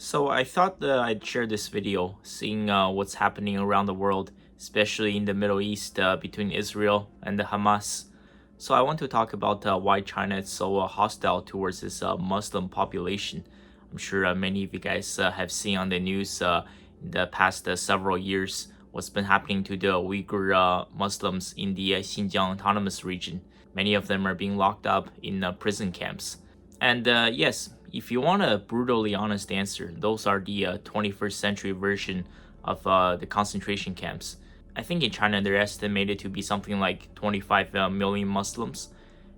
So I thought that I'd share this video, seeing what's happening around the world, especially in the Middle East between Israel and the Hamas. So I want to talk about why China is so hostile towards this Muslim population. I'm sure many of you guys have seen on the news in the past several years what's been happening to the Uyghur Muslims in the Xinjiang Autonomous Region. Many of them are being locked up in prison camps. And yes, if you want a brutally honest answer, those are the 21st century version of the concentration camps. I think in China they're estimated to be something like 25 million Muslims.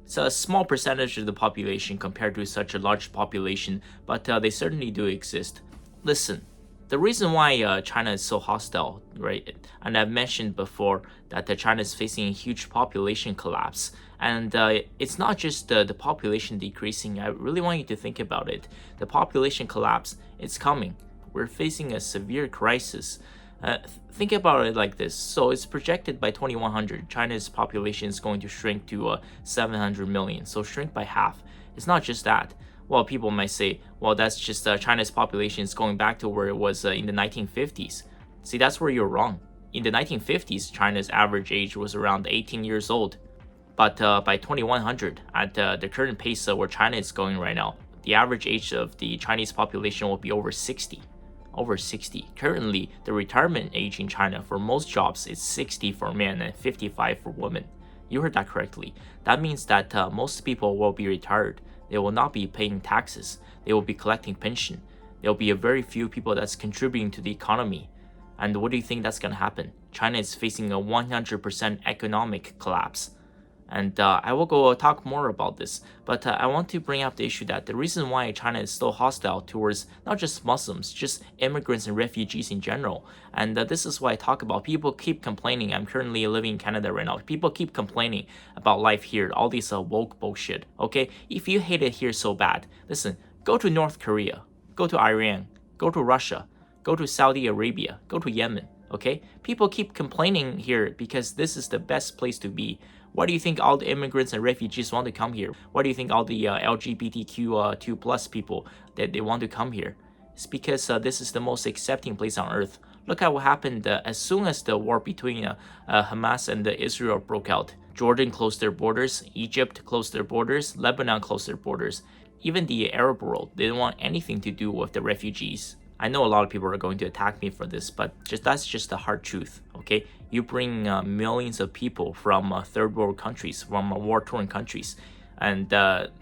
It's a small percentage of the population compared to such a large population, but they certainly do exist. Listen, the reason why China is so hostile, right? And I've mentioned before that China is facing a huge population collapse. And it's not just the population decreasing. I really want you to think about it. The population collapse, it's coming. We're facing a severe crisis. Think about it like this. So it's projected by 2100, China's population is going to shrink to 700 million. So shrink by half. It's not just that. Well, people might say, well, that's just China's population is going back to where it was in the 1950s. See, that's where you're wrong. In the 1950s, China's average age was around 18 years old. But by 2100, at the current pace where China is going right now, the average age of the Chinese population will be over 60. Over 60. Currently, the retirement age in China for most jobs is 60 for men and 55 for women. You heard that correctly. That means that most people will be retired. They will not be paying taxes. They will be collecting pension. There will be a very few people that's contributing to the economy. And what do you think that's going to happen? China is facing a 100% economic collapse. And I will go talk more about this, but I want to bring up the issue that the reason why China is so hostile towards not just Muslims, just immigrants and refugees in general. And this is why I talk about people keep complaining. I'm currently living in Canada right now. People keep complaining about life here, all this woke bullshit. Okay, if you hate it here so bad, listen, go to North Korea, go to Iran, go to Russia, go to Saudi Arabia, go to Yemen. Okay, people keep complaining here because this is the best place to be. Why do you think all the immigrants and refugees want to come here? Why do you think all the LGBTQ2 plus people that they want to come here? It's because this is the most accepting place on earth. Look at what happened as soon as the war between Hamas and Israel broke out. Jordan closed their borders, Egypt closed their borders, Lebanon closed their borders. Even the Arab world didn't want anything to do with the refugees. I know a lot of people are going to attack me for this, but that's just the hard truth, okay? You bring millions of people from third world countries, from war-torn countries, and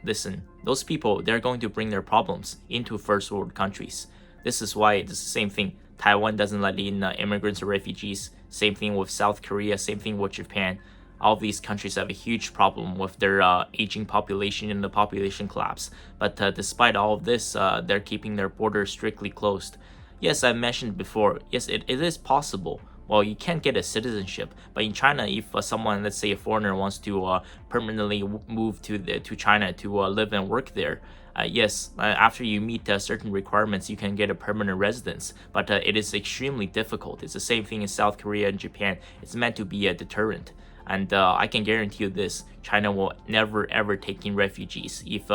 listen, those people, they're going to bring their problems into first world countries. This is why it's the same thing. Taiwan doesn't let in immigrants or refugees. Same thing with South Korea, same thing with Japan. All of these countries have a huge problem with their aging population and the population collapse. But despite all of this, they're keeping their borders strictly closed. Yes, I mentioned before, yes, it is possible. Well, you can't get a citizenship, but in China, if someone, let's say a foreigner, wants to permanently move to China to live and work there, yes, after you meet certain requirements, you can get a permanent residence, but it is extremely difficult. It's the same thing in South Korea and Japan. It's meant to be a deterrent. And I can guarantee you this, China will never ever take in refugees if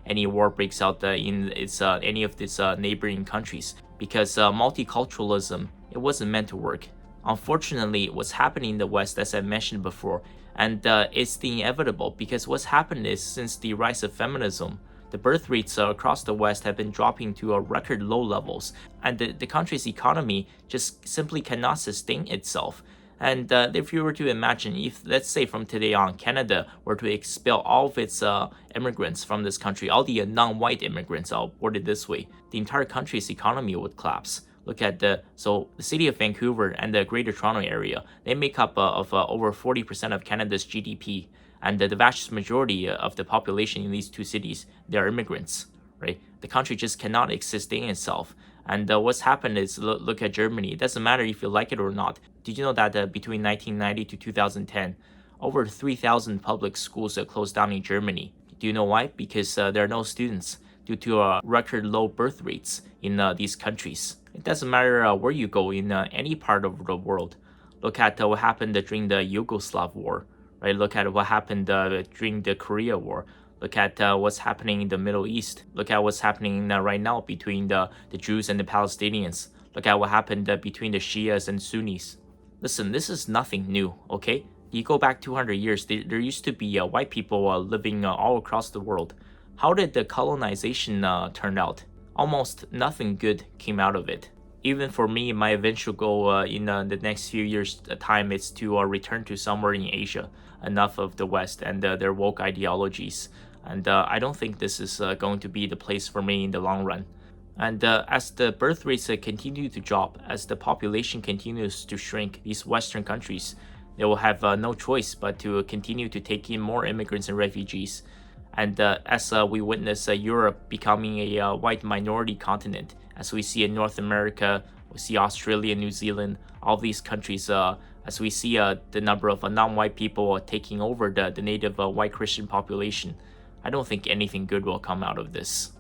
any war breaks out in any of its neighboring countries. Because multiculturalism, it wasn't meant to work. Unfortunately, what's happening in the West, as I mentioned before, and it's the inevitable, because what's happened is since the rise of feminism, the birth rates across the West have been dropping to record low levels, and the country's economy just simply cannot sustain itself. And if you were to imagine, if, let's say from today on, Canada were to expel all of its immigrants from this country, all the non-white immigrants, I'll word it this way, the entire country's economy would collapse. Look at the city of Vancouver and the Greater Toronto area, they make up of over 40% of Canada's GDP. And the vast majority of the population in these two cities, they are immigrants, right? The country just cannot sustain itself. And what's happened is, look at Germany. It doesn't matter if you like it or not. Did you know that between 1990 to 2010, over 3,000 public schools closed down in Germany? Do you know why? Because there are no students due to record low birth rates in these countries. It doesn't matter where you go in any part of the world. Look at what happened during the Yugoslav war, right? Look at what happened during the Korea War. Look at what's happening in the Middle East. Look at what's happening right now between the Jews and the Palestinians. Look at what happened between the Shias and Sunnis. Listen, this is nothing new, okay? You go back 200 years, there used to be white people living all across the world. How did the colonization turn out? Almost nothing good came out of it. Even for me, my eventual goal in the next few years' time is to return to somewhere in Asia, enough of the West and their woke ideologies. And I don't think this is going to be the place for me in the long run. And as the birth rates continue to drop, as the population continues to shrink, these Western countries, they will have no choice but to continue to take in more immigrants and refugees. And as we witness Europe becoming a white minority continent, as we see in North America, we see Australia, New Zealand, all these countries, as we see the number of non-white people taking over the native white Christian population, I don't think anything good will come out of this.